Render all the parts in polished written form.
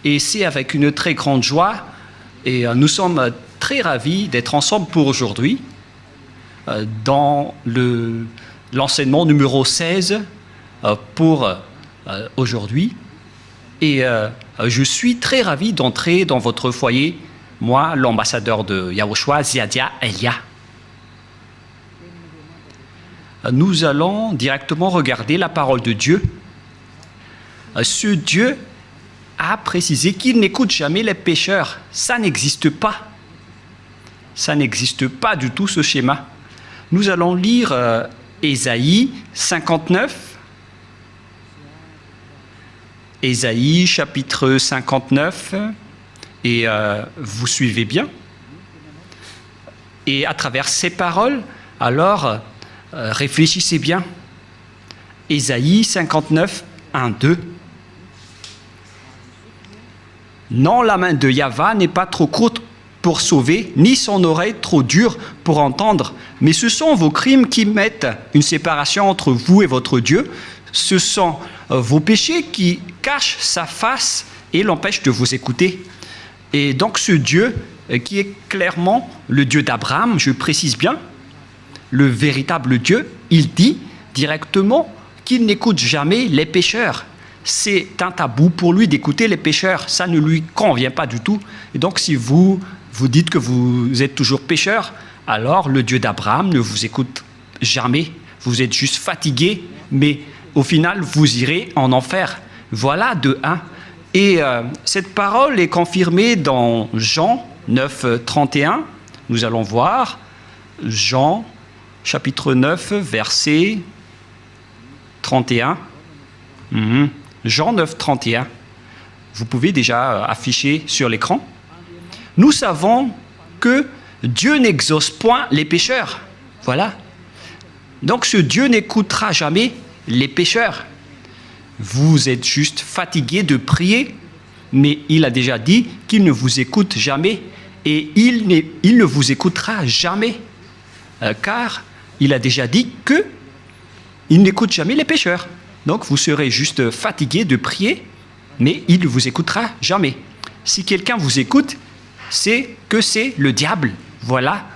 Et c'est avec une très grande joie et nous sommes très ravis d'être ensemble pour aujourd'hui dans l'enseignement numéro 16 pour aujourd'hui. Et je suis très ravi d'entrer dans votre foyer, moi, l'ambassadeur de Yahushua, Ziadia Elia. Nous allons directement regarder la parole de Dieu. Ce Dieu a précisé qu'il n'écoute jamais les pécheurs. Ça n'existe pas. Ça n'existe pas du tout, ce schéma. Nous allons lire Ésaïe 59. Ésaïe chapitre 59. Et vous suivez bien. Et à travers ces paroles, alors, réfléchissez bien. Ésaïe 59, 1, 2. Non, la main de Yahva n'est pas trop courte pour sauver, ni son oreille trop dure pour entendre, mais ce sont vos crimes qui mettent une séparation entre vous et votre Dieu. Ce sont vos péchés qui cachent sa face et l'empêchent de vous écouter. Et donc ce Dieu, qui est clairement le Dieu d'Abraham, je précise bien, le véritable Dieu, il dit directement qu'il n'écoute jamais les pécheurs. C'est un tabou pour lui d'écouter les pécheurs. Ça ne lui convient pas du tout. Et donc, si vous dites que vous êtes toujours pécheur, alors le Dieu d'Abraham ne vous écoute jamais. Vous êtes juste fatigué, mais au final, vous irez en enfer. Voilà de 1. Et cette parole est confirmée dans Jean 9, 31. Nous allons voir Jean chapitre 9, verset 31. Jean 9, 31. Vous pouvez déjà afficher sur l'écran. Nous savons que Dieu n'exauce point les pécheurs. Voilà. Donc ce Dieu n'écoutera jamais les pécheurs. Vous êtes juste fatigué de prier, mais il a déjà dit qu'il ne vous écoute jamais et il ne vous écoutera jamais. Car il a déjà dit qu'il n'écoute jamais les pécheurs. Donc vous serez juste fatigué de prier, mais il ne vous écoutera jamais. Si quelqu'un vous écoute, c'est que c'est le diable. Voilà,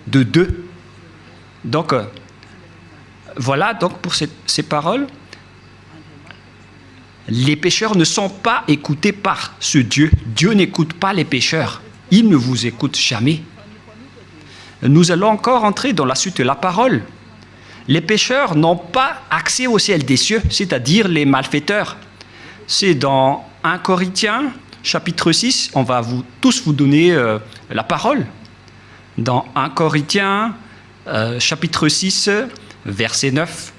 de 2. Donc, voilà donc pour ces paroles. Les pécheurs ne sont pas écoutés par ce Dieu. Dieu n'écoute pas les pécheurs. Il ne vous écoute jamais. Nous allons encore entrer dans la suite de la parole. Les pécheurs n'ont pas accès au ciel des cieux, c'est-à-dire les malfaiteurs. C'est dans 1 Corinthiens, chapitre 6, on va tous vous donner la parole. Dans 1 Corinthiens, chapitre 6, verset 9.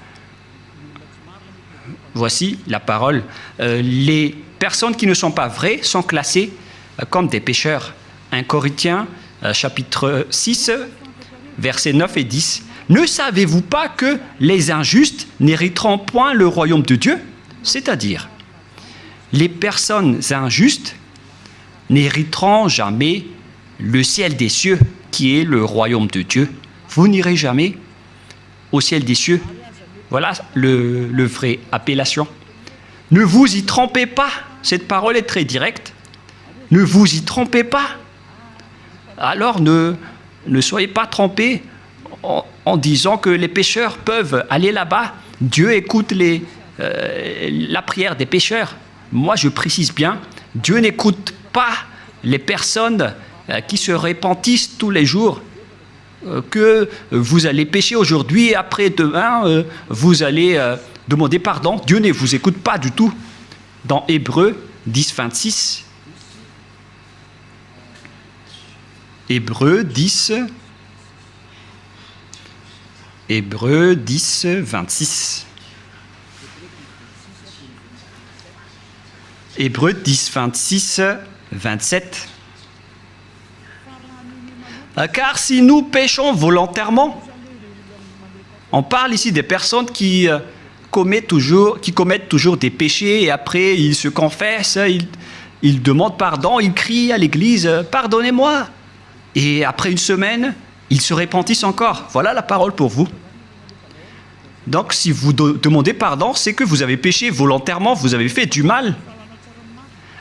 Voici la parole. Les personnes qui ne sont pas vraies sont classées comme des pécheurs. 1 Corinthiens, chapitre 6, versets 9 et 10. Ne savez-vous pas que les injustes n'hériteront point le royaume de Dieu? C'est-à-dire, les personnes injustes n'hériteront jamais le ciel des cieux, qui est le royaume de Dieu. Vous n'irez jamais au ciel des cieux. Voilà le vrai appellation. Ne vous y trompez pas. Cette parole est très directe. Ne vous y trompez pas. Alors ne soyez pas trompés en disant que les pécheurs peuvent aller là-bas. Dieu écoute la prière des pécheurs. Moi, je précise bien, Dieu n'écoute pas les personnes qui se repentissent tous les jours. Que vous allez pécher aujourd'hui et après demain, vous allez demander pardon. Dieu ne vous écoute pas du tout. Dans Hébreux 10, 26. Hébreux 10, 26. Hébreux 10, 26, 27. Car si nous péchons volontairement, on parle ici des personnes qui commettent toujours des péchés et après ils se confessent, ils demandent pardon, ils crient à l'église « Pardonnez-moi » et après une semaine, ils se repentissent encore. Voilà la parole pour vous. Donc si vous demandez pardon, c'est que vous avez péché volontairement, vous avez fait du mal.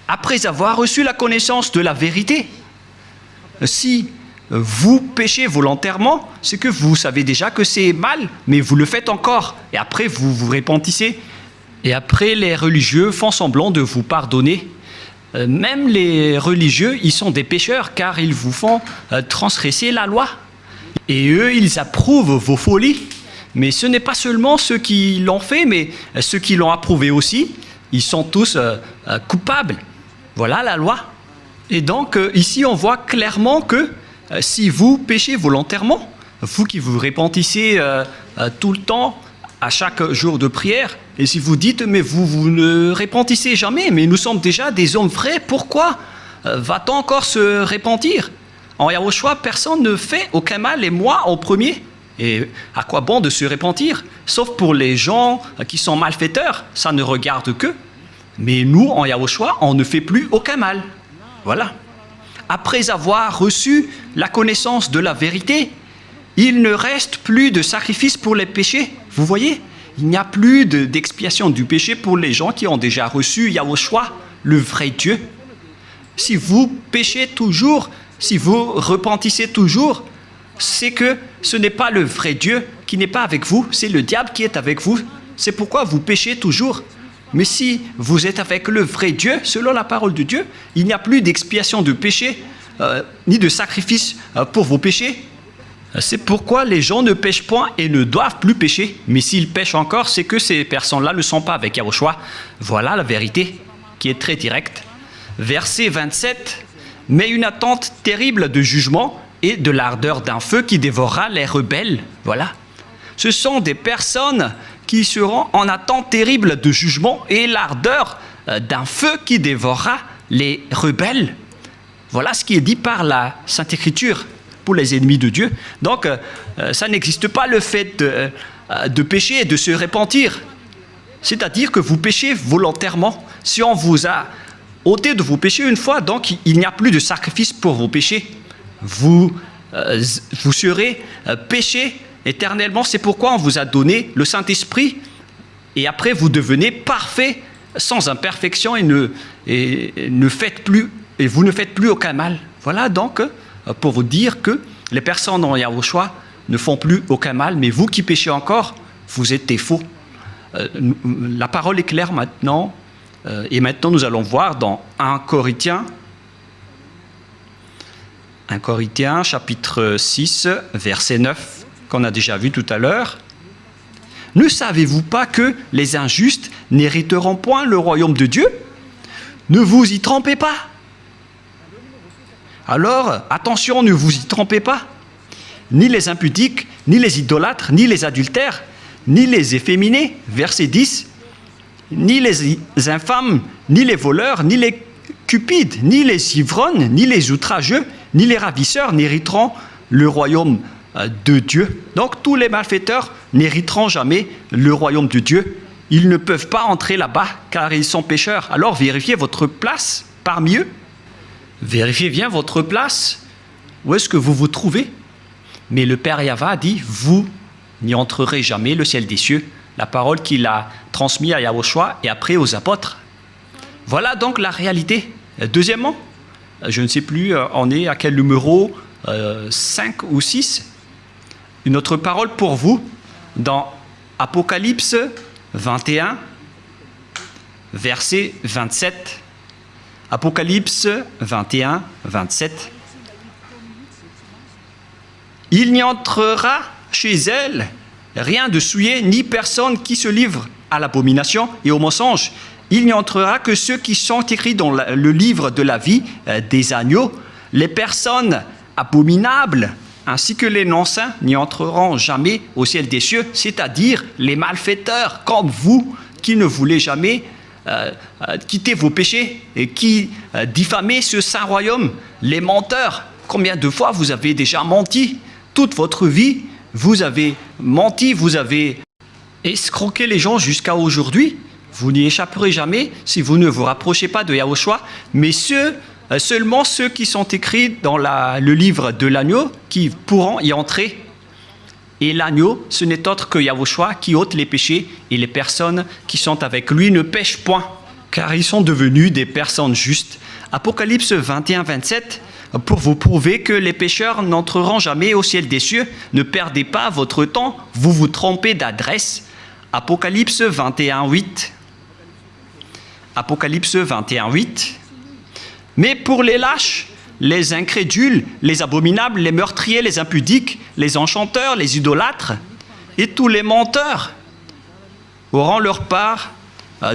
après avoir reçu la connaissance de la vérité. Si vous péchez volontairement, c'est que vous savez déjà que c'est mal, mais vous le faites encore. Et après, vous vous repentissez. Et après, les religieux font semblant de vous pardonner. Même les religieux, ils sont des pécheurs, car ils vous font transgresser la loi. Et eux, ils approuvent vos folies. Mais ce n'est pas seulement ceux qui l'ont fait, mais ceux qui l'ont approuvé aussi. Ils sont tous coupables. Voilà la loi. Et donc, ici, on voit clairement que si vous péchez volontairement, vous qui vous repentissez tout le temps, à chaque jour de prière, et si vous dites, mais vous ne repentissez jamais, mais nous sommes déjà des hommes vrais, pourquoi va-t-on encore se repentir? En Yahushua, personne ne fait aucun mal, et moi en premier. Et à quoi bon de se repentir? Sauf pour les gens qui sont malfaiteurs, ça ne regarde qu'eux. Mais nous, en Yahushua, on ne fait plus aucun mal. Voilà. Après avoir reçu la connaissance de la vérité, il ne reste plus de sacrifice pour les péchés. Vous voyez, il n'y a plus d'expiation du péché pour les gens qui ont déjà reçu Yahushua, le vrai Dieu. Si vous péchez toujours, si vous repentissez toujours, c'est que ce n'est pas le vrai Dieu qui n'est pas avec vous, c'est le diable qui est avec vous. C'est pourquoi vous péchez toujours. Mais si vous êtes avec le vrai Dieu, selon la parole de Dieu, il n'y a plus d'expiation de péché, ni de sacrifice pour vos péchés. C'est pourquoi les gens ne pêchent point et ne doivent plus pécher. Mais s'ils pêchent encore, c'est que ces personnes-là ne sont pas avec Yahushua. Voilà la vérité qui est très directe. Verset 27. Mais une attente terrible de jugement et de l'ardeur d'un feu qui dévorera les rebelles. Voilà. Ce sont des personnes qui seront en attente terrible de jugement et l'ardeur d'un feu qui dévorera les rebelles. Voilà ce qui est dit par la Sainte Écriture pour les ennemis de Dieu. Donc, ça n'existe pas le fait de pécher et de se repentir. C'est-à-dire que vous péchez volontairement. Si on vous a ôté de vos péchés une fois, donc il n'y a plus de sacrifice pour vos péchés. Vous serez péchés éternellement. C'est pourquoi on vous a donné le Saint-Esprit. Et après, vous devenez parfait, sans imperfection, et ne faites plus, et vous ne faites plus aucun mal. Voilà donc pour vous dire que les personnes en Yahushua ne font plus aucun mal, mais vous qui péchez encore, vous êtes des faux. La parole est claire maintenant, et maintenant nous allons voir dans 1 Corinthiens chapitre 6, verset 9, qu'on a déjà vu tout à l'heure. Ne savez-vous pas que les injustes n'hériteront point le royaume de Dieu? Ne vous y trompez pas. Alors, attention, ne vous y trompez pas. Ni les impudiques, ni les idolâtres, ni les adultères, ni les efféminés, verset 10, ni les infâmes, ni les voleurs, ni les cupides, ni les ivrognes, ni les outrageux, ni les ravisseurs n'hériteront le royaume de Dieu. Donc tous les malfaiteurs n'hériteront jamais le royaume de Dieu. Ils ne peuvent pas entrer là-bas car ils sont pécheurs. Alors vérifiez votre place parmi eux. Vérifiez bien votre place. Où est-ce que vous vous trouvez? Mais le Père Yahva dit, vous n'y entrerez jamais le ciel des cieux. La parole qu'il a transmise à Yahushua et après aux apôtres. Voilà donc la réalité. Deuxièmement, je ne sais plus, on est à quel numéro, 5 ou 6. Une autre parole pour vous, dans Apocalypse 21, verset 27. Apocalypse 21, 27. Il n'y entrera chez elle rien de souillé, ni personne qui se livre à l'abomination et au mensonge. Il n'y entrera que ceux qui sont écrits dans le livre de la vie des agneaux. Les personnes abominables ainsi que les non-saints n'y entreront jamais au ciel des cieux, c'est-à-dire les malfaiteurs comme vous qui ne voulez jamais quitter vos péchés et qui diffamez ce saint royaume, les menteurs. Combien de fois vous avez déjà menti? Toute votre vie, vous avez menti, vous avez escroqué les gens jusqu'à aujourd'hui. Vous n'y échapperez jamais si vous ne vous rapprochez pas de Yahushua, mais seulement ceux qui sont écrits dans le livre de l'agneau qui pourront y entrer. Et l'agneau, ce n'est autre que Yahushua qui ôte les péchés, et les personnes qui sont avec lui ne pêchent point, car ils sont devenus des personnes justes. Apocalypse 21, 27, pour vous prouver que les pécheurs n'entreront jamais au ciel des cieux. Ne perdez pas votre temps, vous vous trompez d'adresse. Apocalypse 21, 8. Apocalypse 21, 8. Mais pour les lâches, les incrédules, les abominables, les meurtriers, les impudiques, les enchanteurs, les idolâtres et tous les menteurs auront leur part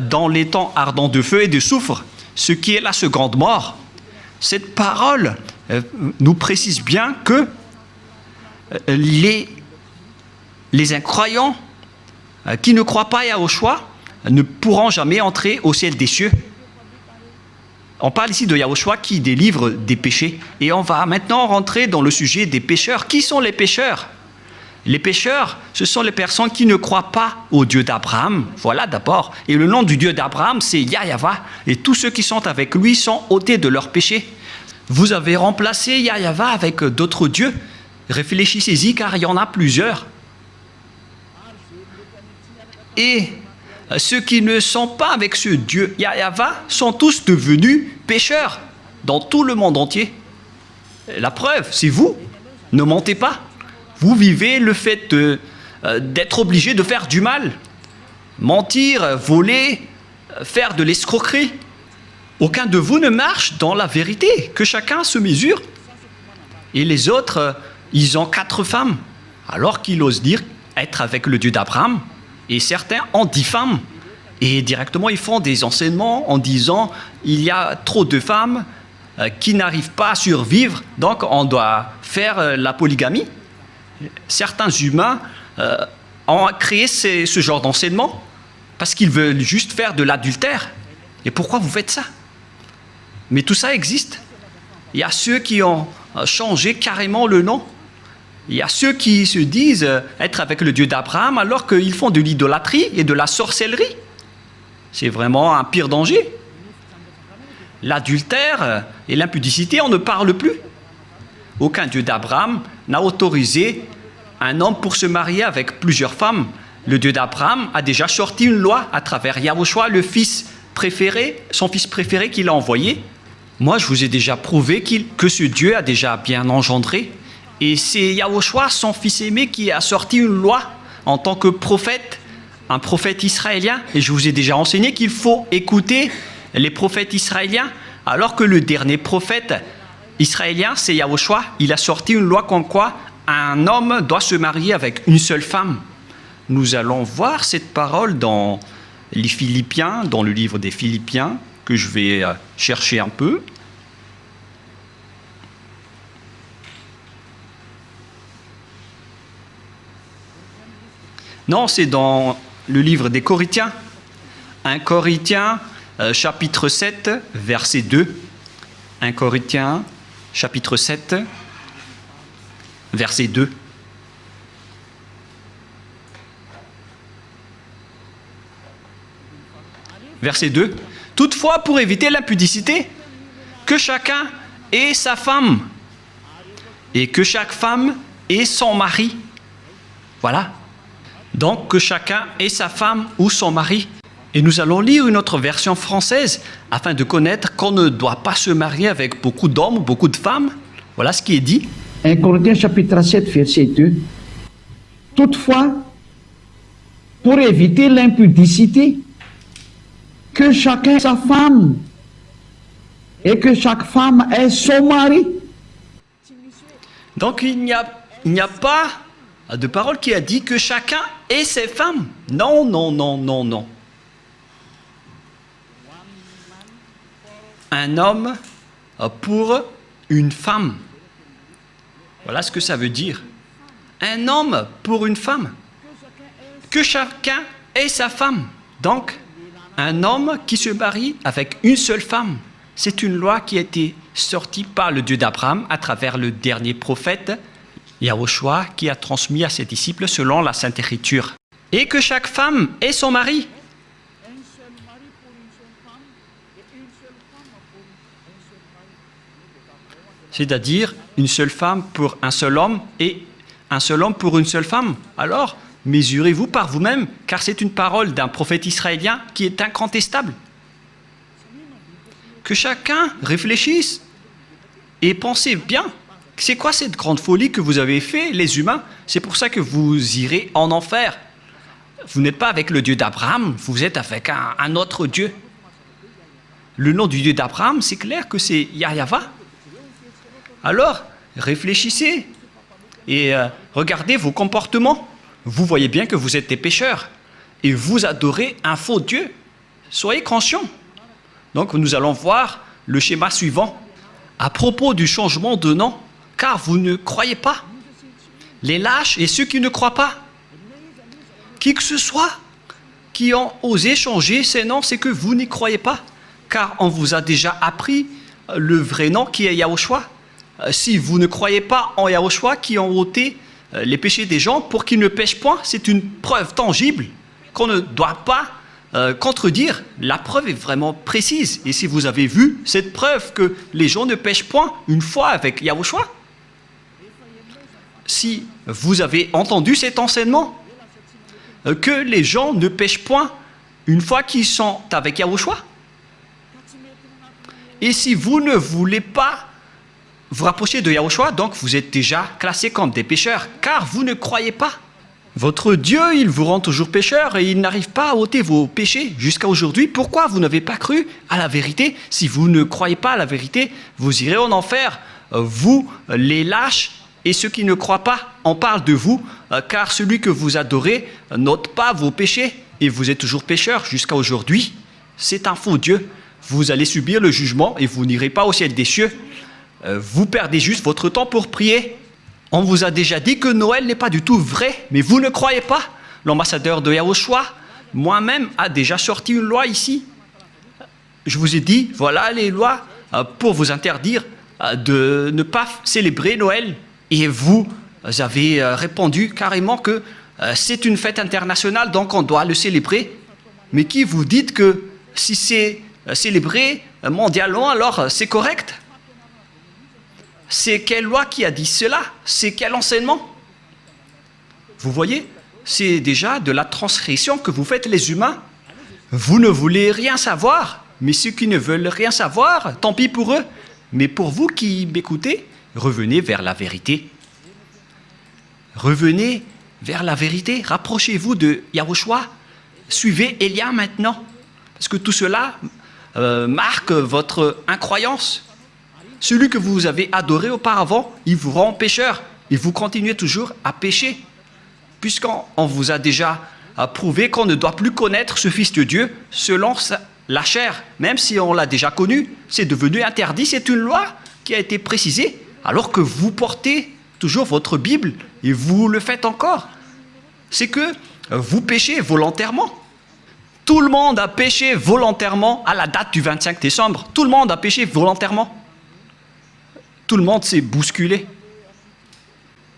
dans les temps ardents de feu et de soufre, ce qui est la seconde mort. Cette parole nous précise bien que les incroyants qui ne croient pas à Yahushua ne pourront jamais entrer au ciel des cieux. On parle ici de Yahushua qui délivre des péchés. Et on va maintenant rentrer dans le sujet des pécheurs. Qui sont les pécheurs? Les pécheurs, ce sont les personnes qui ne croient pas au Dieu d'Abraham. Voilà d'abord. Et le nom du Dieu d'Abraham, c'est Yahyawa. Et tous ceux qui sont avec lui sont ôtés de leurs péchés. Vous avez remplacé Yahyawa avec d'autres dieux. Réfléchissez-y car il y en a plusieurs. Et ceux qui ne sont pas avec ce Dieu Yahyawa sont tous devenus pécheurs dans tout le monde entier. La preuve, c'est vous. Ne mentez pas. Vous vivez le fait d'être obligé de faire du mal. Mentir, voler, faire de l'escroquerie. Aucun de vous ne marche dans la vérité, que chacun se mesure. Et les autres, ils ont 4 femmes, alors qu'ils osent dire être avec le Dieu d'Abraham. Et certains en diffament. Et directement, ils font des enseignements en disant il y a trop de femmes qui n'arrivent pas à survivre, donc on doit faire la polygamie. Certains humains ont créé ce genre d'enseignement parce qu'ils veulent juste faire de l'adultère. Et pourquoi vous faites ça? Mais tout ça existe. Il y a ceux qui ont changé carrément le nom. Il y a ceux qui se disent être avec le Dieu d'Abraham alors qu'ils font de l'idolâtrie et de la sorcellerie. C'est vraiment un pire danger. L'adultère et l'impudicité, on ne parle plus. Aucun Dieu d'Abraham n'a autorisé un homme pour se marier avec plusieurs femmes. Le Dieu d'Abraham a déjà sorti une loi à travers Yahushua, le fils préféré, son fils préféré qu'il a envoyé. Moi, je vous ai déjà prouvé que ce Dieu a déjà bien engendré. Et c'est Yahushua, son fils aimé, qui a sorti une loi en tant que prophète, un prophète israélien. Et je vous ai déjà enseigné qu'il faut écouter les prophètes israéliens, alors que le dernier prophète israélien, c'est Yahushua. Il a sorti une loi comme quoi un homme doit se marier avec une seule femme. Nous allons voir cette parole dans les Philippiens, dans le livre des Philippiens, que je vais chercher un peu. Non, c'est dans le livre des Corinthiens. 1 Corinthiens, chapitre 7, verset 2. 1 Corinthiens, chapitre 7, verset 2. Verset 2. Toutefois, pour éviter l'impudicité, que chacun ait sa femme et que chaque femme ait son mari. Voilà. Donc, que chacun ait sa femme ou son mari. Et nous allons lire une autre version française afin de connaître qu'on ne doit pas se marier avec beaucoup d'hommes ou beaucoup de femmes. Voilà ce qui est dit. 1 Corinthiens chapitre 7, verset 2. Toutefois, pour éviter l'impudicité, que chacun ait sa femme et que chaque femme ait son mari. Donc il n'y a pas de parole qui a dit que chacun ait ses femmes. Non, non, non, non, non. Un homme pour une femme. Voilà ce que ça veut dire. Un homme pour une femme. Que chacun ait sa femme. Donc, un homme qui se marie avec une seule femme. C'est une loi qui a été sortie par le Dieu d'Abraham à travers le dernier prophète, Yahushua, qui a transmis à ses disciples selon la Sainte Écriture. Et que chaque femme ait son mari. C'est-à-dire une seule femme pour un seul homme et un seul homme pour une seule femme. Alors, mesurez-vous par vous-même, car c'est une parole d'un prophète israélien qui est incontestable. Que chacun réfléchisse et pensez bien. C'est quoi cette grande folie que vous avez fait, les humains? C'est pour ça que vous irez en enfer. Vous n'êtes pas avec le Dieu d'Abraham, vous êtes avec un autre Dieu. Le nom du Dieu d'Abraham, c'est clair que c'est Yahva. Alors, réfléchissez et regardez vos comportements. Vous voyez bien que vous êtes des pécheurs et vous adorez un faux Dieu. Soyez conscients. Donc, nous allons voir le schéma suivant. À propos du changement de nom, car vous ne croyez pas. Les lâches et ceux qui ne croient pas. Qui que ce soit qui ont osé changer ces noms, c'est que vous n'y croyez pas. Car on vous a déjà appris le vrai nom qui est Yahushua. Si vous ne croyez pas en Yahushua qui ont ôté les péchés des gens pour qu'ils ne pêchent point, c'est une preuve tangible qu'on ne doit pas contredire. La preuve est vraiment précise. Et si vous avez vu cette preuve que les gens ne pêchent point une fois avec Yahushua, si vous avez entendu cet enseignement, que les gens ne pêchent point une fois qu'ils sont avec Yahushua, et si vous ne voulez pas vous rapprocher de Yahushua, donc vous êtes déjà classés comme des pécheurs, car vous ne croyez pas. Votre Dieu, il vous rend toujours pécheur et il n'arrive pas à ôter vos péchés jusqu'à aujourd'hui. Pourquoi vous n'avez pas cru à la vérité? Si vous ne croyez pas à la vérité, vous irez en enfer. Vous, les lâches et ceux qui ne croient pas, on parle de vous, car celui que vous adorez n'ôte pas vos péchés et vous êtes toujours pécheur jusqu'à aujourd'hui. C'est un faux Dieu. Vous allez subir le jugement et vous n'irez pas au ciel des cieux. Vous perdez juste votre temps pour prier. On vous a déjà dit que Noël n'est pas du tout vrai, mais vous ne croyez pas. L'ambassadeur de Yahushua, moi-même, a déjà sorti une loi ici. Je vous ai dit, voilà les lois pour vous interdire de ne pas célébrer Noël. Et vous avez répondu carrément que c'est une fête internationale, donc on doit le célébrer. Mais qui vous dites que si c'est célébré mondialement, alors c'est correct? C'est quelle loi qui a dit cela? C'est quel enseignement? Vous voyez, c'est déjà de la transgression que vous faites les humains. Vous ne voulez rien savoir, mais ceux qui ne veulent rien savoir, tant pis pour eux. Mais pour vous qui m'écoutez, revenez vers la vérité. Revenez vers la vérité. Rapprochez-vous de Yahushua. Suivez Élia maintenant. Parce que tout cela marque votre incroyance. Celui que vous avez adoré auparavant, il vous rend pécheur. Et vous continuez toujours à pécher. Puisqu'on vous a déjà prouvé qu'on ne doit plus connaître ce Fils de Dieu selon la chair. Même si on l'a déjà connu, c'est devenu interdit. C'est une loi qui a été précisée. Alors que vous portez toujours votre Bible et vous le faites encore. C'est que vous péchez volontairement. Tout le monde a péché volontairement à la date du 25 décembre. Tout le monde a péché volontairement. Tout le monde s'est bousculé.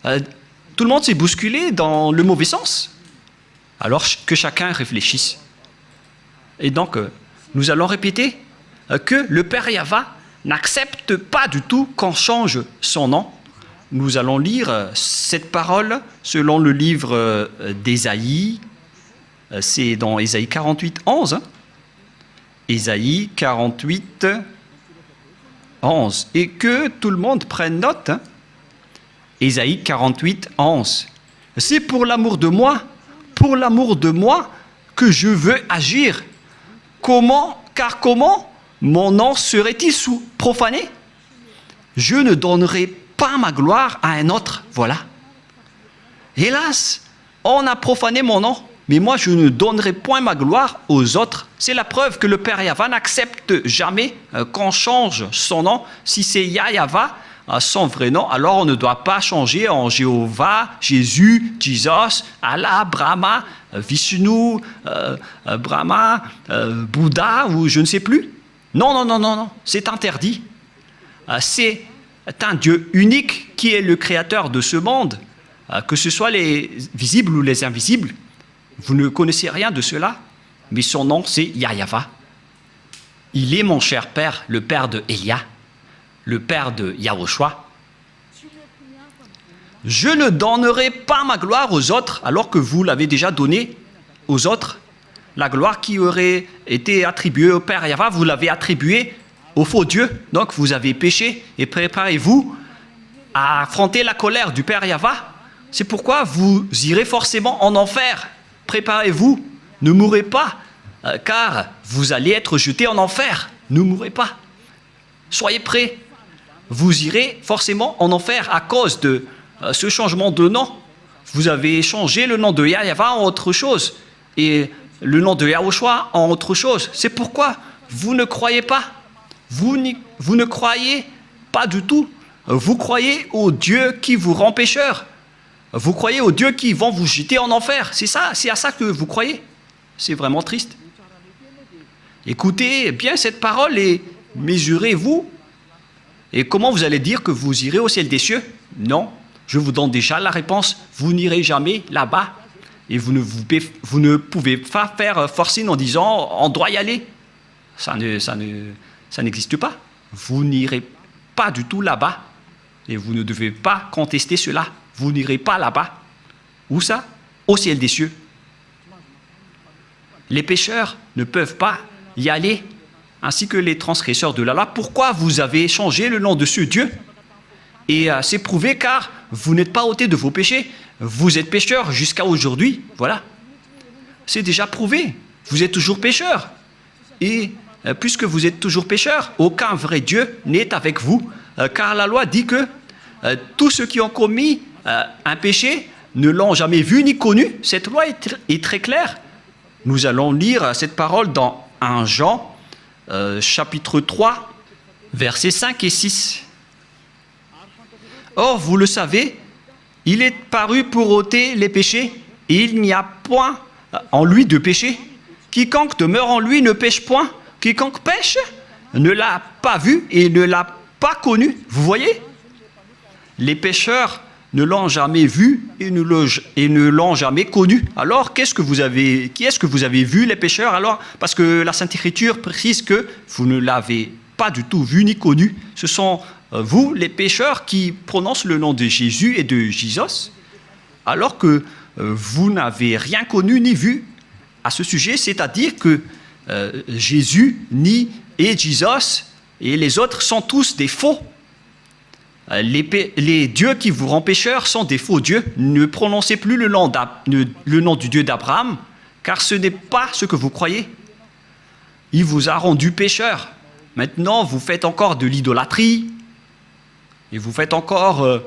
Tout le monde s'est bousculé dans le mauvais sens. Alors que chacun réfléchisse. Et donc, nous allons répéter que le Père Yahva n'accepte pas du tout qu'on change son nom. Nous allons lire cette parole selon le livre d'Ésaïe. C'est dans Ésaïe 48, 11. Ésaïe 48, 11. Et que tout le monde prenne note. Ésaïe 48, 11. C'est pour l'amour de moi que je veux agir. Car comment mon nom serait-il profané? Je ne donnerai pas ma gloire à un autre. Voilà. Hélas, on a profané mon nom, mais moi je ne donnerai point ma gloire aux autres. C'est la preuve que le Père Yahva n'accepte jamais qu'on change son nom. Si c'est Yahva, son vrai nom, alors on ne doit pas changer en Jéhovah, Jésus, Jesus, Allah, Brahma, Vishnu, Brahma, Bouddha ou je ne sais plus. Non, c'est interdit. C'est un Dieu unique qui est le créateur de ce monde, que ce soit les visibles ou les invisibles. Vous ne connaissez rien de cela, mais son nom c'est Yahva. Il est mon cher père, le père de Élia, le père de Yahushua. Je ne donnerai pas ma gloire aux autres, alors que vous l'avez déjà donnée aux autres. La gloire qui aurait été attribuée au Père Yahva, vous l'avez attribuée au faux Dieu. Donc vous avez péché et préparez-vous à affronter la colère du Père Yahva. C'est pourquoi vous irez forcément en enfer. Préparez-vous, ne mourrez pas, car vous allez être jetés en enfer. Ne mourrez pas. Soyez prêts. Vous irez forcément en enfer à cause de ce changement de nom. Vous avez changé le nom de Yahva en autre chose et le nom de Yahushua en autre chose. C'est pourquoi vous ne croyez pas. Vous ne croyez pas du tout. Vous croyez au Dieu qui vous rend pécheur. Vous croyez aux dieux qui vont vous jeter en enfer. C'est ça, c'est à ça que vous croyez. C'est vraiment triste. Écoutez bien cette parole et mesurez-vous. Et comment vous allez dire que vous irez au ciel des cieux? Non, je vous donne déjà la réponse. Vous n'irez jamais là-bas. Et vous ne pouvez pas faire forcing en disant on doit y aller. Ça n'existe pas. Vous n'irez pas du tout là-bas. Et vous ne devez pas contester cela. Vous n'irez pas là-bas. Où ça? Au ciel des cieux. Les pécheurs ne peuvent pas y aller, ainsi que les transgresseurs de la loi. Pourquoi vous avez changé le nom de ce Dieu? Et c'est prouvé car vous n'êtes pas ôté de vos péchés. Vous êtes pécheurs jusqu'à aujourd'hui. Voilà. C'est déjà prouvé. Vous êtes toujours pécheurs. Et puisque vous êtes toujours pécheurs, aucun vrai Dieu n'est avec vous. Car la loi dit que tous ceux qui ont commis un péché ne l'ont jamais vu ni connu. Cette loi est très claire. Nous allons lire cette parole dans 1 Jean, chapitre 3, versets 5 et 6. Or, vous le savez, il est paru pour ôter les péchés, et il n'y a point en lui de péché. Quiconque demeure en lui ne pêche point. Quiconque pêche ne l'a pas vu et ne l'a pas connu. Vous voyez? Les pécheurs ne l'ont jamais vu et ne l'ont jamais connu. Alors, qui est-ce que vous avez vu, les pécheurs? Alors, parce que la Sainte Écriture précise que vous ne l'avez pas du tout vu ni connu. Ce sont vous, les pécheurs, qui prononcent le nom de Jésus et de Jesus, alors que vous n'avez rien connu ni vu à ce sujet, c'est-à-dire que Jésus et Jesus et les autres sont tous des faux. Les dieux qui vous rendent pécheurs sont des faux dieux. Ne prononcez plus le nom du Dieu d'Abraham, car ce n'est pas ce que vous croyez. Il vous a rendu pécheur. Maintenant, vous faites encore de l'idolâtrie, et vous faites encore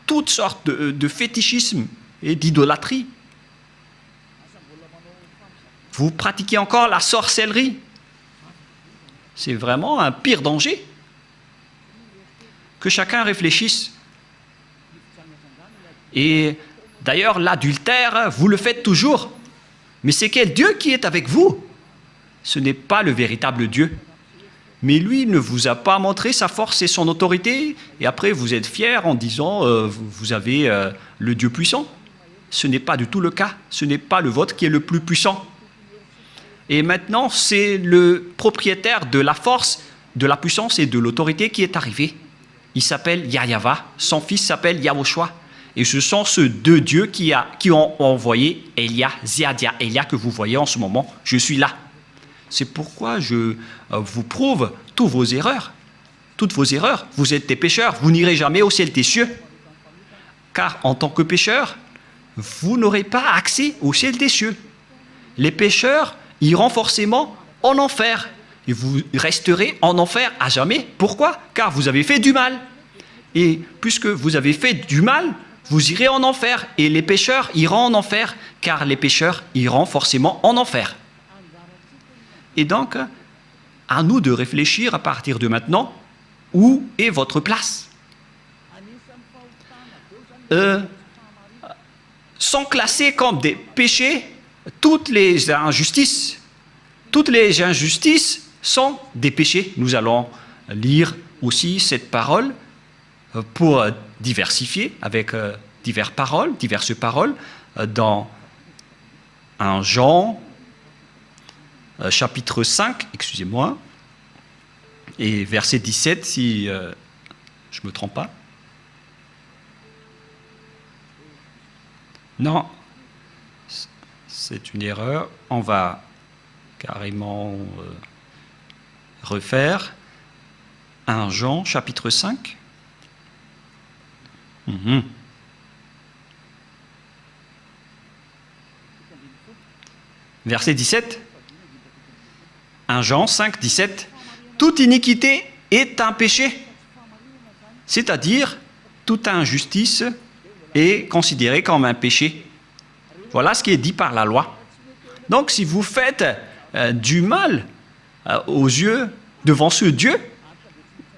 toutes sortes de fétichisme et d'idolâtrie. Vous pratiquez encore la sorcellerie. C'est vraiment un pire danger. Que chacun réfléchisse. Et d'ailleurs, l'adultère, vous le faites toujours. Mais c'est quel Dieu qui est avec vous? Ce n'est pas le véritable Dieu. Mais lui ne vous a pas montré sa force et son autorité, et après vous êtes fiers en disant vous avez le Dieu puissant. Ce n'est pas du tout le cas. Ce n'est pas le vôtre qui est le plus puissant. Et maintenant, c'est le propriétaire de la force, de la puissance et de l'autorité qui est arrivé. Il s'appelle Yahva, son fils s'appelle Yahushua. Et ce sont ces deux dieux qui ont envoyé Elia, Ziadia, Elia que vous voyez en ce moment. Je suis là. C'est pourquoi je vous prouve toutes vos erreurs. Toutes vos erreurs. Vous êtes des pécheurs. Vous n'irez jamais au ciel des cieux. Car en tant que pécheurs, vous n'aurez pas accès au ciel des cieux. Les pécheurs iront forcément en enfer. Et vous resterez en enfer à jamais. Pourquoi? Car vous avez fait du mal. Et puisque vous avez fait du mal, vous irez en enfer. Et les pécheurs iront en enfer, car les pécheurs iront forcément en enfer. Et donc, à nous de réfléchir à partir de maintenant, où est votre place? Sont classés comme des péchés toutes les injustices. Toutes les injustices sont des péchés. Nous allons lire aussi cette parole pour diversifier avec diverses paroles dans 1 Jean, chapitre 5, excusez-moi, et verset 17, si je ne me trompe pas. Non, c'est une erreur. On va carrément refaire. 1 Jean, chapitre 5. Verset 17. 1 Jean 5, 17. Toute iniquité est un péché. C'est-à-dire, toute injustice est considérée comme un péché. Voilà ce qui est dit par la loi. Donc, si vous faites du mal aux yeux, devant ce Dieu,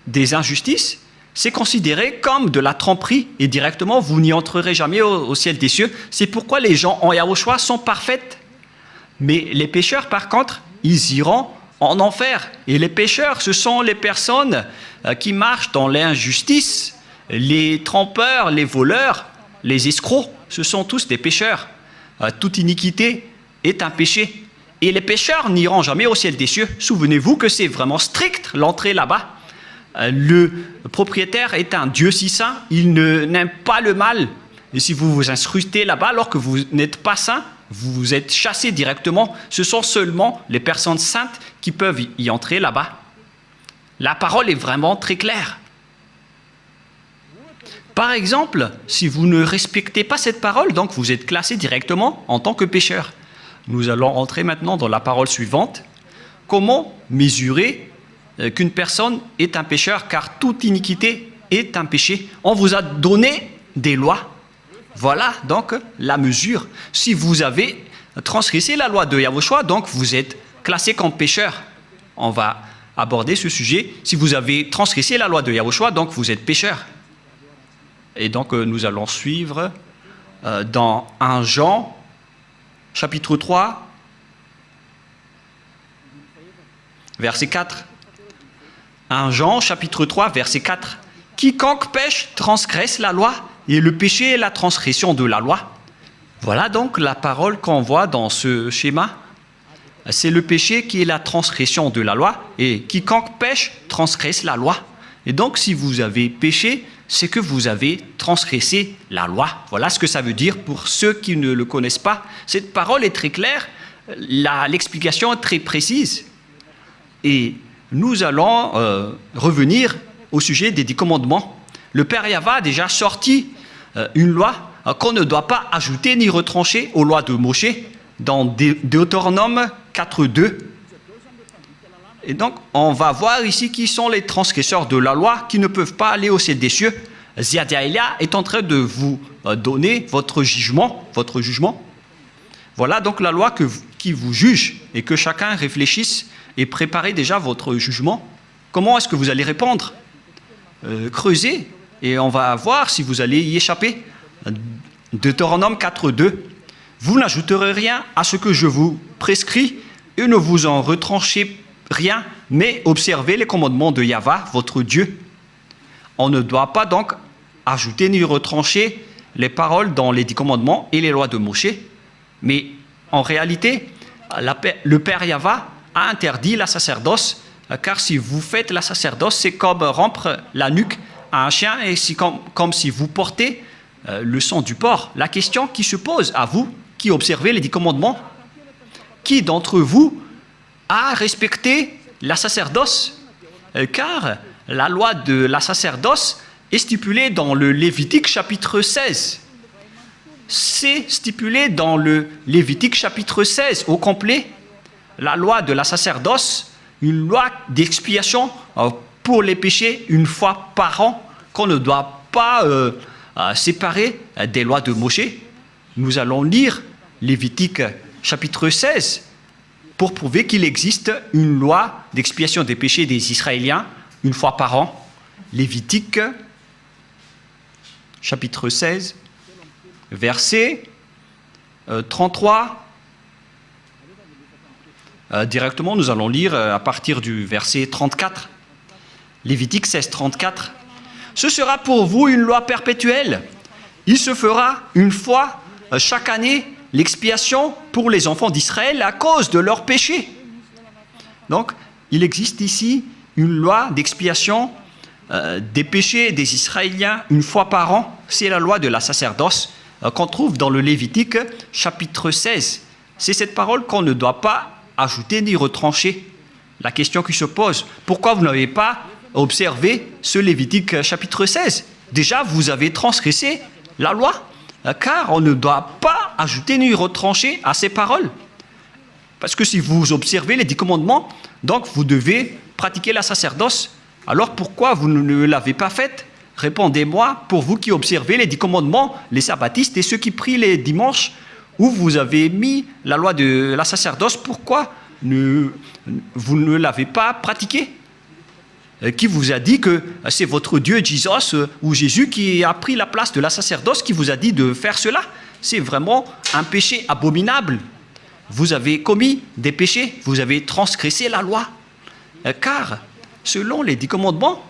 des injustices, c'est considéré comme de la tromperie et directement, vous n'y entrerez jamais au ciel des cieux. C'est pourquoi les gens en Yahushua sont parfaits. Mais les pécheurs, par contre, ils iront en enfer. Et les pécheurs, ce sont les personnes qui marchent dans l'injustice, les trompeurs, les voleurs, les escrocs, ce sont tous des pécheurs. Toute iniquité est un péché. Et les pécheurs n'iront jamais au ciel des cieux. Souvenez-vous que c'est vraiment strict l'entrée là-bas. Le propriétaire est un Dieu si saint, il n'aime pas le mal. Et si vous vous incrustez là-bas alors que vous n'êtes pas saint, vous êtes chassé directement. Ce sont seulement les personnes saintes qui peuvent y entrer là-bas. La parole est vraiment très claire. Par exemple, si vous ne respectez pas cette parole, donc vous êtes classé directement en tant que pécheur. Nous allons entrer maintenant dans la parole suivante. Comment mesurer qu'une personne est un pécheur, car toute iniquité est un péché. On vous a donné des lois. Voilà donc la mesure. Si vous avez transgressé la loi de Yahushua, donc vous êtes classé comme pécheur. On va aborder ce sujet. Si vous avez transgressé la loi de Yahushua, donc vous êtes pécheur. Et donc nous allons suivre dans 1 Jean, chapitre 3, verset 4. 1 Jean, chapitre 3, verset 4. Quiconque pêche transgresse la loi, et le péché est la transgression de la loi. Voilà donc la parole qu'on voit dans ce schéma. C'est le péché qui est la transgression de la loi, et quiconque pêche transgresse la loi. Et donc si vous avez péché, c'est que vous avez transgressé la loi. Voilà ce que ça veut dire pour ceux qui ne le connaissent pas. Cette parole est très claire, l'explication est très précise. Et nous allons revenir au sujet des 10 commandements. Le Père Yahva a déjà sorti une loi qu'on ne doit pas ajouter ni retrancher aux lois de Moshe dans Deutéronome 4.2. Et donc, on va voir ici qui sont les transgresseurs de la loi qui ne peuvent pas aller au ciel des cieux. Ziadiaïlia est en train de vous donner votre jugement. Voilà donc la loi qui vous juge et que chacun réfléchisse et prépare déjà votre jugement. Comment est-ce que vous allez répondre? Creusez et on va voir si vous allez y échapper. Deutéronome 4.2. Vous n'ajouterez rien à ce que je vous prescris et ne vous en retranchez rien, mais observez les commandements de Yahva, votre Dieu. On ne doit pas donc ajouter ni retrancher les paroles dans les 10 commandements et les lois de Moshe. Mais en réalité, le Père Yahva a interdit la sacerdoce, car si vous faites la sacerdoce, c'est comme rompre la nuque à un chien et c'est comme si vous portez le sang du porc. La question qui se pose à vous, qui observez les 10 commandements, qui d'entre vous a respecté la sacerdoce? Car la loi de la sacerdoce est stipulée dans le Lévitique chapitre 16. C'est stipulé dans le Lévitique chapitre 16 au complet. La loi de la sacerdoce, une loi d'expiation pour les péchés une fois par an, qu'on ne doit pas séparer des lois de Moshe. Nous allons lire Lévitique chapitre 16 pour prouver qu'il existe une loi d'expiation des péchés des Israéliens une fois par an. Lévitique chapitre 16, verset 33. Directement, nous allons lire à partir du verset 34. Lévitique 16, 34. Ce sera pour vous une loi perpétuelle. Il se fera une fois chaque année l'expiation pour les enfants d'Israël à cause de leurs péchés. Donc, il existe ici une loi d'expiation des péchés des Israéliens une fois par an. C'est la loi de la sacerdoce qu'on trouve dans le Lévitique chapitre 16. C'est cette parole qu'on ne doit pas ajouter ni retrancher. La question qui se pose, pourquoi vous n'avez pas observer ce Lévitique chapitre 16. Déjà, vous avez transgressé la loi, car on ne doit pas ajouter ni retrancher à ces paroles. Parce que si vous observez les 10 commandements, donc vous devez pratiquer la sacerdoce. Alors pourquoi vous ne l'avez pas faite? Répondez-moi, pour vous qui observez les 10 commandements, les sabbatistes et ceux qui prient les dimanches, où vous avez mis la loi de la sacerdoce, pourquoi vous ne l'avez pas pratiquée? Qui vous a dit que c'est votre Dieu Jesus ou Jésus qui a pris la place de la sacerdoce, qui vous a dit de faire cela? C'est vraiment un péché abominable. Vous avez commis des péchés, vous avez transgressé la loi. Car, selon les 10 commandements,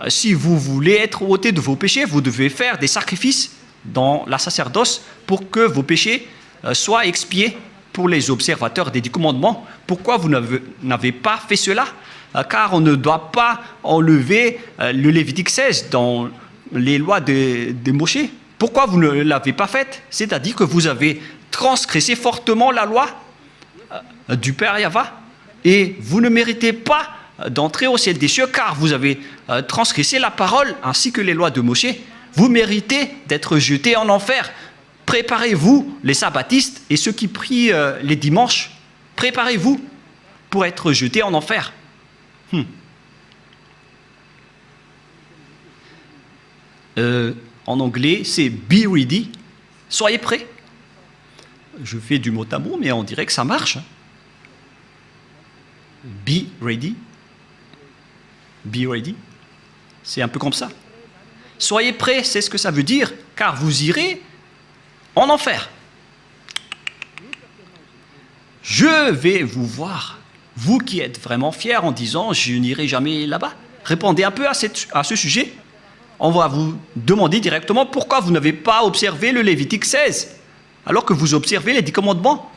si vous voulez être ôté de vos péchés, vous devez faire des sacrifices dans la sacerdoce pour que vos péchés soient expiés pour les observateurs des 10 commandements. Pourquoi vous n'avez pas fait cela? Car on ne doit pas enlever le Lévitique 16 dans les lois de Moïse. Pourquoi vous ne l'avez pas fait? C'est-à-dire que vous avez transgressé fortement la loi du Père Yahva et vous ne méritez pas d'entrer au ciel des cieux car vous avez transgressé la parole ainsi que les lois de Moïse. Vous méritez d'être jetés en enfer. Préparez-vous, les sabbatistes et ceux qui prient les dimanches, préparez-vous pour être jetés en enfer. En anglais, c'est be ready. Soyez prêts. Je fais du mot à mot, mais on dirait que ça marche. Be ready. Be ready. C'est un peu comme ça. Soyez prêts, c'est ce que ça veut dire, car vous irez en enfer. Je vais vous voir, vous qui êtes vraiment fiers en disant « je n'irai jamais là-bas ». Répondez un peu à ce sujet. On va vous demander directement pourquoi vous n'avez pas observé le Lévitique 16, alors que vous observez les 10 commandements.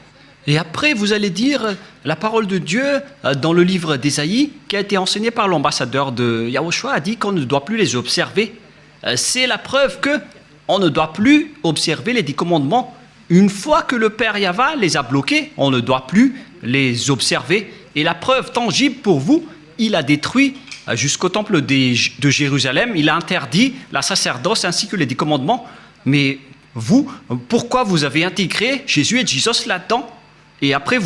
Et après, vous allez dire la parole de Dieu dans le livre d'Ésaïe, qui a été enseigné par l'ambassadeur de Yahushua, a dit qu'on ne doit plus les observer. C'est la preuve qu'on ne doit plus observer les 10 commandements. Une fois que le Père Yahva les a bloqués, on ne doit plus les observer. Et la preuve tangible pour vous, il a détruit jusqu'au temple de Jérusalem, il a interdit la sacerdoce ainsi que les 10 commandements. Mais vous, pourquoi vous avez intégré Jésus et Jesus là-dedans? Et après,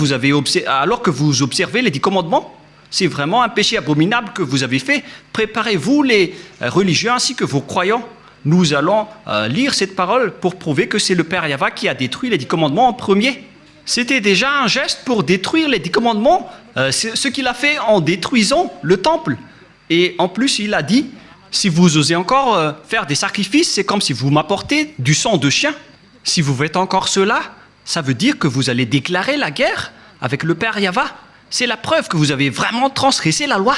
alors que vous observez les 10 commandements, c'est vraiment un péché abominable que vous avez fait. Préparez-vous, les religieux ainsi que vos croyants. Nous allons lire cette parole pour prouver que c'est le Père Yahva qui a détruit les 10 commandements en premier. C'était déjà un geste pour détruire les 10 commandements, ce qu'il a fait en détruisant le temple. Et en plus, il a dit, si vous osez encore faire des sacrifices, c'est comme si vous m'apportez du sang de chien. Si vous faites encore cela, ça veut dire que vous allez déclarer la guerre avec le Père Yahva. C'est la preuve que vous avez vraiment transgressé la loi.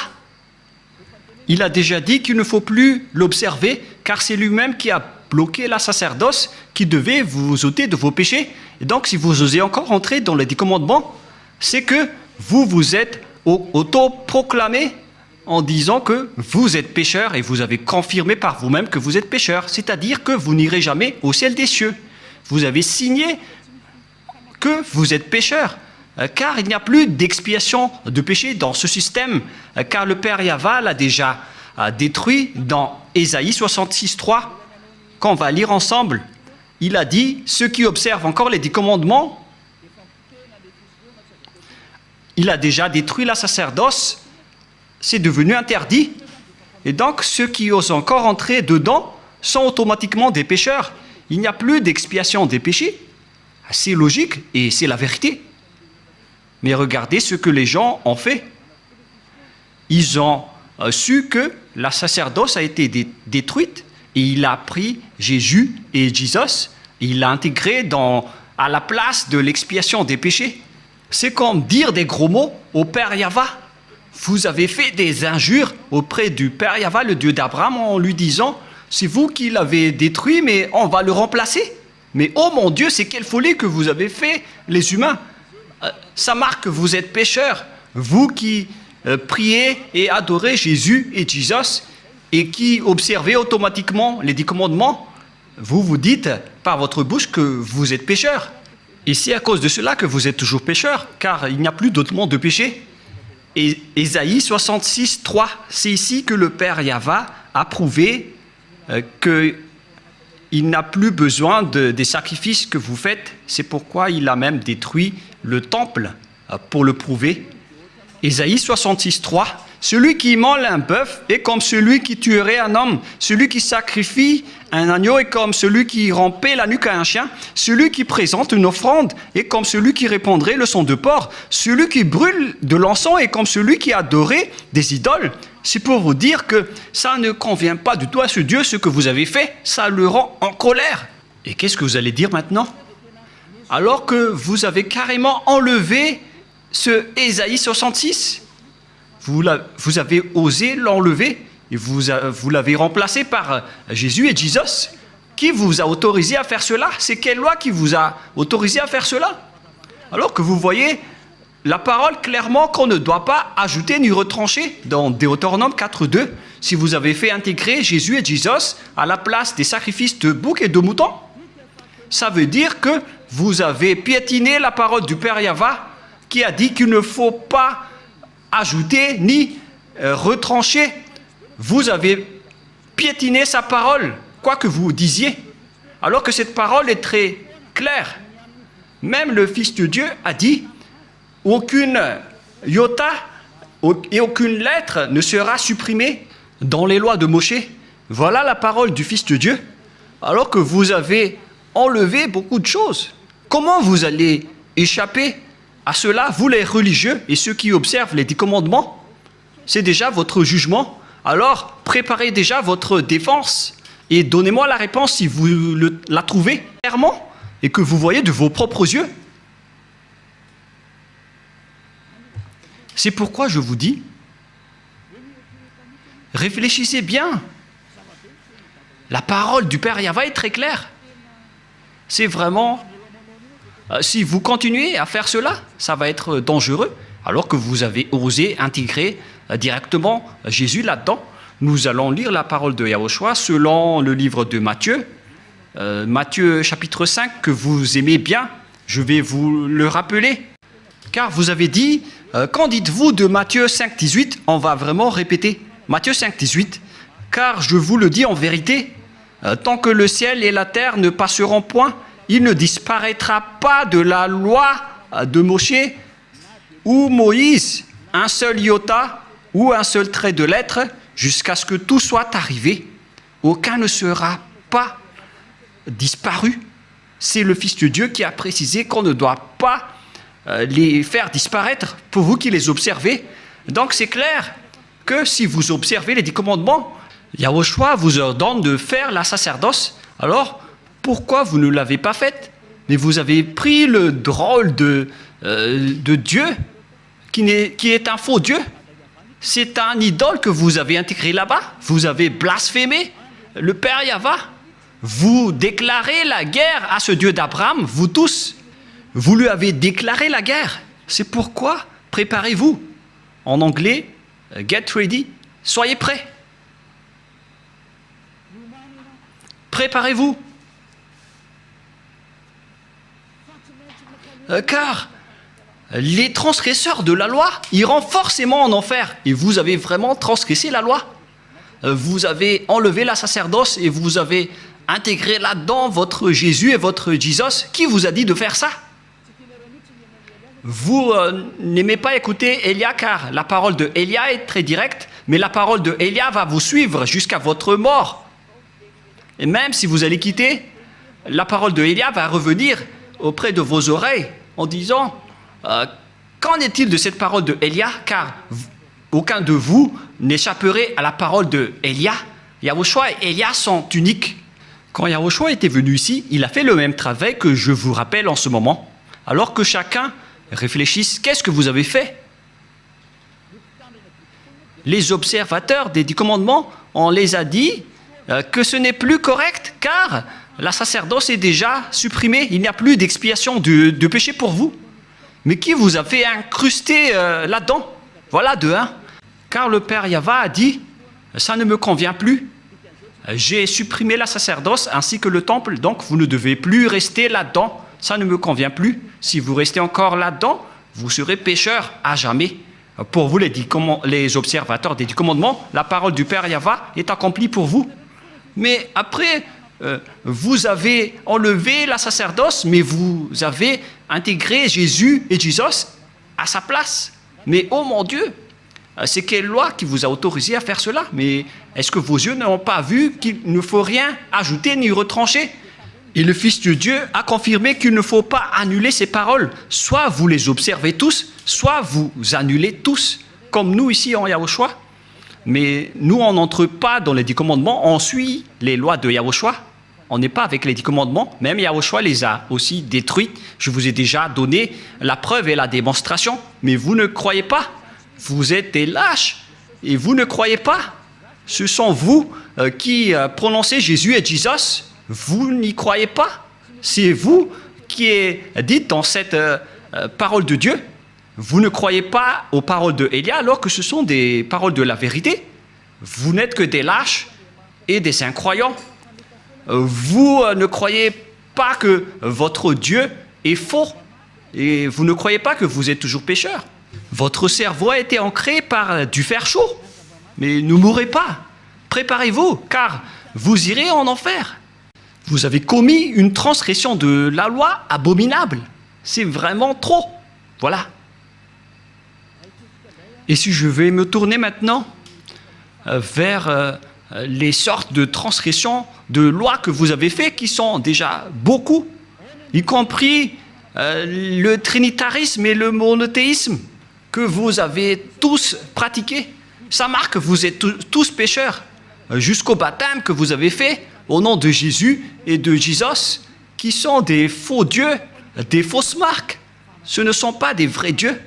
Il a déjà dit qu'il ne faut plus l'observer, car c'est lui-même qui a bloqué la sacerdoce, qui devait vous ôter de vos péchés. Et donc, si vous osez encore entrer dans les 10 commandements, c'est que vous vous êtes auto-proclamé en disant que vous êtes pécheur et vous avez confirmé par vous-même que vous êtes pécheur. C'est-à-dire que vous n'irez jamais au ciel des cieux. Vous avez signé que vous êtes pécheur. Car il n'y a plus d'expiation de péché dans ce système, car le Père Yahva l'a déjà détruit dans Ésaïe 66.3, qu'on va lire ensemble. Il a dit, ceux qui observent encore les 10 commandements, il a déjà détruit la sacerdoce, c'est devenu interdit. Et donc, ceux qui osent encore entrer dedans sont automatiquement des pécheurs. Il n'y a plus d'expiation des péchés. C'est logique et c'est la vérité. Mais regardez ce que les gens ont fait. Ils ont su que la sacerdoce a été détruite et il a pris Jésus et Jesus et il l'a intégré à la place de l'expiation des péchés. C'est comme dire des gros mots au Père Yahva. Vous avez fait des injures auprès du Père Yahva, le Dieu d'Abraham, en lui disant « c'est vous qui l'avez détruit, mais on va le remplacer ». Mais oh mon Dieu, c'est quelle folie que vous avez fait, les humains. Ça marque que vous êtes pécheurs, vous qui priez et adorez Jésus et Jesus et qui observez automatiquement les 10 commandements, vous vous dites par votre bouche que vous êtes pécheurs. Et c'est à cause de cela que vous êtes toujours pécheurs, car il n'y a plus d'autre monde de péché. Ésaïe 66, 3. C'est ici que le Père Yahva a prouvé qu'il n'a plus besoin des sacrifices que vous faites. C'est pourquoi il a même détruit le temple pour le prouver. Ésaïe 66, 3. Celui qui immole un bœuf est comme celui qui tuerait un homme. Celui qui sacrifie un agneau est comme celui qui rampait la nuque à un chien. Celui qui présente une offrande est comme celui qui répandrait le sang de porc. Celui qui brûle de l'encens est comme celui qui adorait des idoles. C'est pour vous dire que ça ne convient pas du tout à ce Dieu, ce que vous avez fait. Ça le rend en colère. Et qu'est-ce que vous allez dire maintenant? Alors que vous avez carrément enlevé ce Ésaïe 66, vous avez osé l'enlever et vous l'avez remplacé par Jésus et Jesus. Qui vous a autorisé à faire cela? C'est quelle loi qui vous a autorisé à faire cela? Alors que vous voyez la parole clairement qu'on ne doit pas ajouter ni retrancher dans Deutéronome 4.2. Si vous avez fait intégrer Jésus et Jesus à la place des sacrifices de boucs et de moutons, ça veut dire que vous avez piétiné la parole du Père Yahva qui a dit qu'il ne faut pas ajouter ni retrancher. Vous avez piétiné sa parole, quoi que vous disiez, alors que cette parole est très claire. Même le Fils de Dieu a dit « Aucune iota et aucune lettre ne sera supprimée dans les lois de Moïse. » Voilà la parole du Fils de Dieu, alors que vous avez enlevé beaucoup de choses. Comment vous allez échapper à cela, vous les religieux et ceux qui observent les 10 commandements? C'est déjà votre jugement. Alors, préparez déjà votre défense et donnez-moi la réponse si vous la trouvez clairement et que vous voyez de vos propres yeux. C'est pourquoi je vous dis, réfléchissez bien. La parole du Père Yahva est très claire. C'est vraiment... si vous continuez à faire cela, ça va être dangereux, alors que vous avez osé intégrer directement Jésus là-dedans. Nous allons lire la parole de Yahushua selon le livre de Matthieu, Matthieu chapitre 5, que vous aimez bien. Je vais vous le rappeler, car vous avez dit, qu'en dites-vous de Matthieu 5, 18? On va vraiment répéter. Matthieu 5, 18, car je vous le dis en vérité, tant que le ciel et la terre ne passeront point, il ne disparaîtra pas de la loi de Moïse ou Moïse un seul iota ou un seul trait de lettre jusqu'à ce que tout soit arrivé. Aucun ne sera pas disparu. C'est le Fils de Dieu qui a précisé qu'on ne doit pas les faire disparaître pour vous qui les observez. Donc c'est clair que si vous observez les 10 commandements, Yahushua vous ordonne de faire la sacerdoce. Alors, pourquoi vous ne l'avez pas faite? Mais vous avez pris le drôle de Dieu qui est un faux Dieu. C'est un idole que vous avez intégré là-bas. Vous avez blasphémé le Père Yahva. Vous déclarez la guerre à ce Dieu d'Abraham, vous tous. Vous lui avez déclaré la guerre. C'est pourquoi préparez-vous. En anglais, get ready, soyez prêts. Préparez-vous. Car les transgresseurs de la loi iront forcément en enfer. Et vous avez vraiment transgressé la loi. Vous avez enlevé la sacerdoce et vous avez intégré là-dedans votre Jésus et votre Jesus. Qui vous a dit de faire ça? Vous n'aimez pas écouter Élia, car la parole de Élia est très directe, mais la parole de Élia va vous suivre jusqu'à votre mort. Et même si vous allez quitter, la parole de Élia va revenir auprès de vos oreilles en disant qu'en est-il de cette parole de Élia, car aucun de vous n'échapperait à la parole de Élia. Yahushua et Élia sont uniques. Quand Yahushua était venu ici, il a fait le même travail que je vous rappelle en ce moment. Alors que chacun réfléchisse, qu'est-ce que vous avez fait? Les observateurs des 10 commandements, on les a dit que ce n'est plus correct, car la sacerdoce est déjà supprimée. Il n'y a plus d'expiation de péché pour vous. Mais qui vous a fait incruster là-dedans? Voilà de un. Car le Père Yahva a dit, ça ne me convient plus. J'ai supprimé la sacerdoce ainsi que le temple, donc vous ne devez plus rester là-dedans. Ça ne me convient plus. Si vous restez encore là-dedans, vous serez pécheur à jamais. Pour vous, les observateurs des 10 commandements, la parole du Père Yahva est accomplie pour vous. Mais après, vous avez enlevé la sacerdoce, mais vous avez intégré Jésus et Jesus à sa place. Mais oh mon Dieu, c'est quelle loi qui vous a autorisé à faire cela? Mais est-ce que vos yeux n'ont pas vu qu'il ne faut rien ajouter ni retrancher? Et le Fils de Dieu a confirmé qu'il ne faut pas annuler ces paroles. Soit vous les observez tous, soit vous annulez tous, comme nous ici en Yahushua. Mais nous, on n'entre pas dans les 10 commandements, on suit les lois de Yahushua. On n'est pas avec les 10 commandements, même Yahushua les a aussi détruits. Je vous ai déjà donné la preuve et la démonstration, mais vous ne croyez pas. Vous êtes des lâches et vous ne croyez pas. Ce sont vous qui prononcez Jésus et Jesus. Vous n'y croyez pas. C'est vous qui êtes dit dans cette parole de Dieu. Vous ne croyez pas aux paroles de Élia alors que ce sont des paroles de la vérité. Vous n'êtes que des lâches et des incroyants. Vous ne croyez pas que votre Dieu est faux et vous ne croyez pas que vous êtes toujours pécheur. Votre cerveau a été ancré par du fer chaud. Mais ne mourrez pas. Préparez-vous car vous irez en enfer. Vous avez commis une transgression de la loi abominable. C'est vraiment trop. Voilà. Et si je vais me tourner maintenant vers les sortes de transgressions de lois que vous avez fait, qui sont déjà beaucoup, y compris le trinitarisme et le monothéisme que vous avez tous pratiqués. Ça marque que vous êtes tous pécheurs, jusqu'au baptême que vous avez fait au nom de Jésus et de Jesus, qui sont des faux dieux, des fausses marques. Ce ne sont pas des vrais dieux.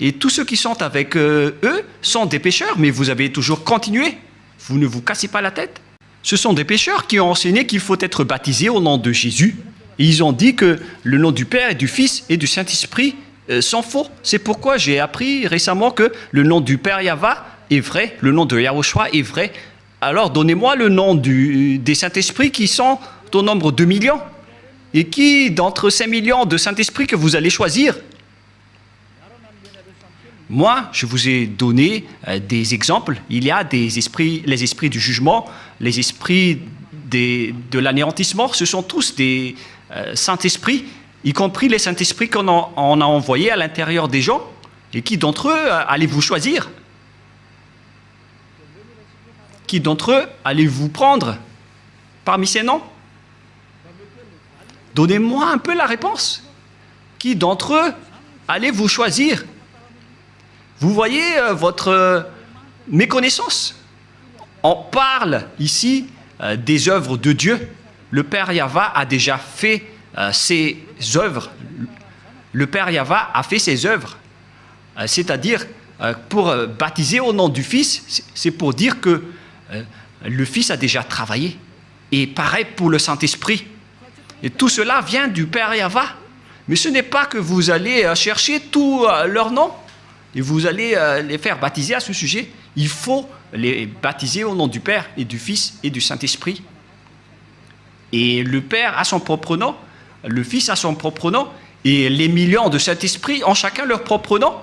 Et tous ceux qui sont avec eux sont des pécheurs, mais vous avez toujours continué. Vous ne vous cassez pas la tête. Ce sont des pécheurs qui ont enseigné qu'il faut être baptisé au nom de Jésus. Et ils ont dit que le nom du Père et du Fils et du Saint-Esprit sont faux. C'est pourquoi j'ai appris récemment que le nom du Père Yahva est vrai, le nom de Yahushua est vrai. Alors donnez-moi le nom des Saint-Esprits qui sont au nombre de millions. Et qui d'entre ces millions de Saint-Esprit que vous allez choisir? Moi, je vous ai donné des exemples. Il y a des esprits, les esprits du jugement, les esprits de l'anéantissement. Ce sont tous des Saint-Esprits, y compris les Saint-Esprits qu'on a envoyés à l'intérieur des gens. Et qui d'entre eux allez-vous choisir? Qui d'entre eux allez-vous prendre parmi ces noms? Donnez-moi un peu la réponse. Qui d'entre eux allez-vous choisir? Vous voyez votre méconnaissance. On parle ici des œuvres de Dieu. Le Père Yahva a déjà fait ses œuvres. Le Père Yahva a fait ses œuvres. C'est-à-dire, pour baptiser au nom du Fils, c'est pour dire que le Fils a déjà travaillé. Et pareil pour le Saint-Esprit. Et tout cela vient du Père Yahva. Mais ce n'est pas que vous allez chercher tous leurs noms et vous allez les faire baptiser à ce sujet. Il faut les baptiser au nom du Père et du Fils et du Saint-Esprit. Et le Père a son propre nom, le Fils a son propre nom, et les millions de Saint-Esprit ont chacun leur propre nom.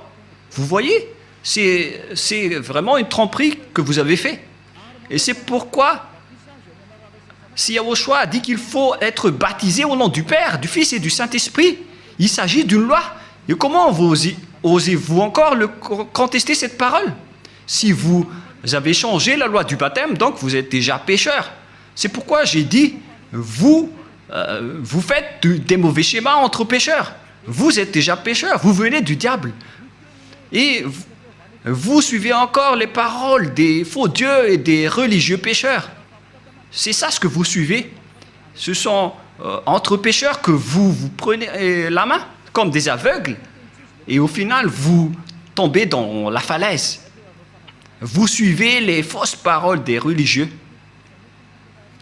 Vous voyez, c'est vraiment une tromperie que vous avez fait. Et c'est pourquoi, si Yahushua a dit qu'il faut être baptisé au nom du Père, du Fils et du Saint-Esprit, il s'agit d'une loi. Et comment osez-vous encore contester cette parole? Si vous avez changé la loi du baptême, donc vous êtes déjà pécheur. C'est pourquoi j'ai dit, vous faites des mauvais schémas entre pécheurs. Vous êtes déjà pécheur, vous venez du diable. Et vous suivez encore les paroles des faux dieux et des religieux pécheurs. C'est ça ce que vous suivez. Ce sont entre pécheurs que vous prenez la main, comme des aveugles, et au final, vous tombez dans la falaise. Vous suivez les fausses paroles des religieux.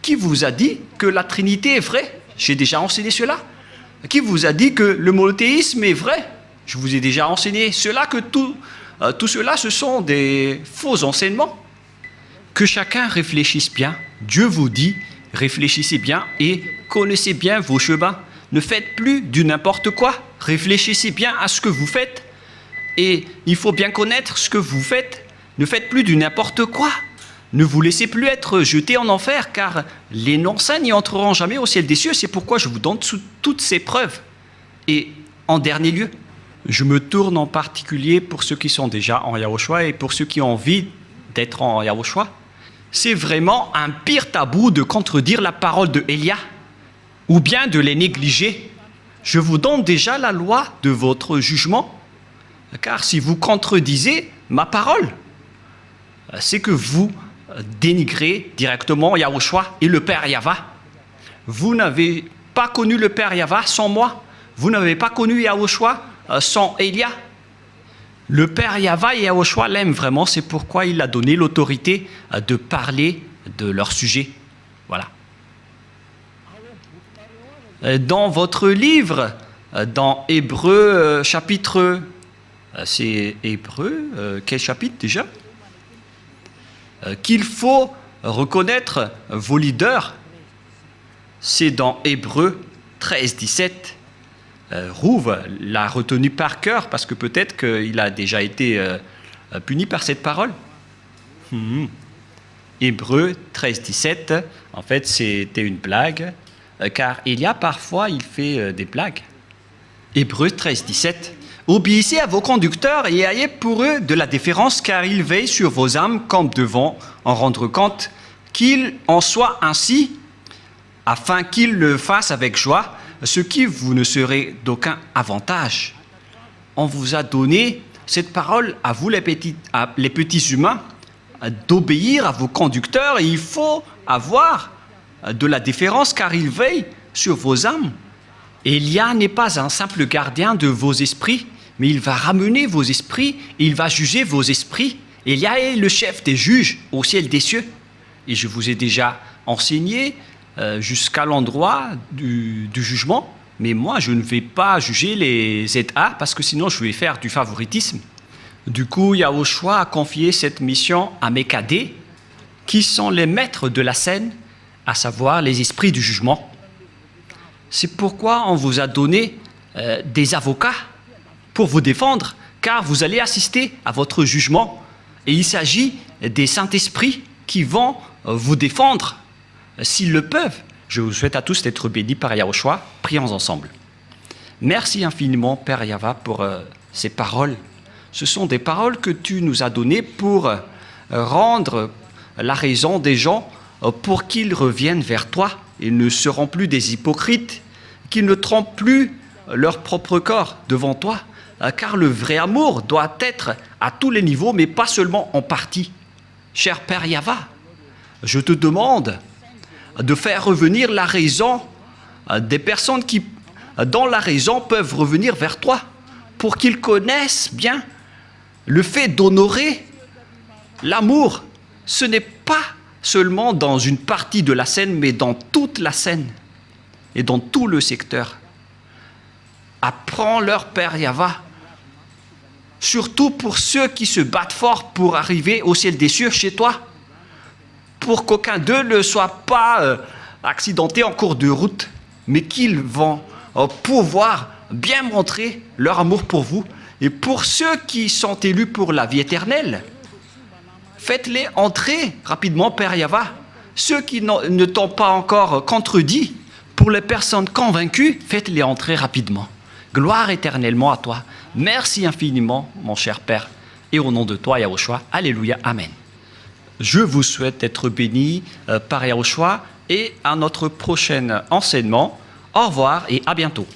Qui vous a dit que la Trinité est vraie? J'ai déjà enseigné cela. Qui vous a dit que le monothéisme est vrai? Je vous ai déjà enseigné cela, que tout cela, ce sont des faux enseignements. Que chacun réfléchisse bien. Dieu vous dit, réfléchissez bien et connaissez bien vos chemins. Ne faites plus du n'importe quoi. Réfléchissez bien à ce que vous faites Et il faut bien connaître ce que vous faites. Ne faites plus du n'importe quoi. Ne vous laissez plus être jetés en enfer, car les non-saints n'y entreront jamais au ciel des cieux. C'est pourquoi je vous donne toutes ces preuves. Et en dernier lieu, je me tourne en particulier pour ceux qui sont déjà en Yahushua et pour ceux qui ont envie d'être en Yahushua. C'est vraiment un pire tabou de contredire la parole de Élia ou bien de les négliger. Je vous donne déjà la loi de votre jugement, car si vous contredisez ma parole, c'est que vous dénigrez directement Yahushua et le Père Yahva. Vous n'avez pas connu le Père Yahva sans moi. Vous n'avez pas connu Yahushua sans Élia. Le Père Yahva et Yahushua l'aiment vraiment, c'est pourquoi il a donné l'autorité de parler de leur sujet. Voilà. Dans votre livre, dans Hébreux chapitre... c'est Hébreux, quel chapitre déjà? Qu'il faut reconnaître vos leaders, c'est dans Hébreux 13, 17. Rouve l'a retenu par cœur parce que peut-être qu'il a déjà été puni par cette parole. Hébreux 13, 17, en fait c'était une blague, car il y a parfois, il fait des blagues. Hébreux 13, 17. Obéissez à vos conducteurs et ayez pour eux de la déférence, car ils veillent sur vos âmes comme devant en rendre compte, qu'il en soit ainsi, afin qu'ils le fassent avec joie, ce qui vous ne serait d'aucun avantage. On vous a donné cette parole à vous les petits humains, d'obéir à vos conducteurs, et il faut avoir de la déférence car ils veillent sur vos âmes. Élia n'est pas un simple gardien de vos esprits, mais il va ramener vos esprits et il va juger vos esprits. Élia est le chef des juges au ciel des cieux. Et je vous ai déjà enseigné jusqu'à l'endroit du jugement, mais moi je ne vais pas juger les ZA parce que sinon je vais faire du favoritisme. Du coup, Yahushua a confié cette mission à mes cadets, qui sont les maîtres de la scène, à savoir les esprits du jugement. C'est pourquoi on vous a donné des avocats pour vous défendre, car vous allez assister à votre jugement. Et il s'agit des Saint-Esprits qui vont vous défendre s'ils le peuvent. Je vous souhaite à tous d'être bénis par Yahushua. Prions ensemble. Merci infiniment, Père Yahva, pour ces paroles. Ce sont des paroles que tu nous as données pour rendre la raison des gens pour qu'ils reviennent vers toi. Ils ne seront plus des hypocrites, qu'ils ne trompent plus leur propre corps devant toi, car le vrai amour doit être à tous les niveaux, mais pas seulement en partie. Cher Père Yahva, je te demande de faire revenir la raison des personnes qui, dans la raison, peuvent revenir vers toi, pour qu'ils connaissent bien le fait d'honorer l'amour. Ce n'est pas seulement dans une partie de la scène, mais dans toute la scène et dans tout le secteur. Apprends-leur, Père Yahva, surtout pour ceux qui se battent fort pour arriver au ciel des cieux chez toi, pour qu'aucun d'eux ne soit pas accidenté en cours de route, mais qu'ils vont pouvoir bien montrer leur amour pour vous. Et pour ceux qui sont élus pour la vie éternelle, faites-les entrer rapidement, Père Yahva. Ceux qui ne t'ont pas encore contredit, pour les personnes convaincues, faites-les entrer rapidement. Gloire éternellement à toi. Merci infiniment, mon cher Père. Et au nom de toi, Yahushua, Alléluia, Amen. Je vous souhaite d'être bénis par Yahushua et à notre prochain enseignement. Au revoir et à bientôt.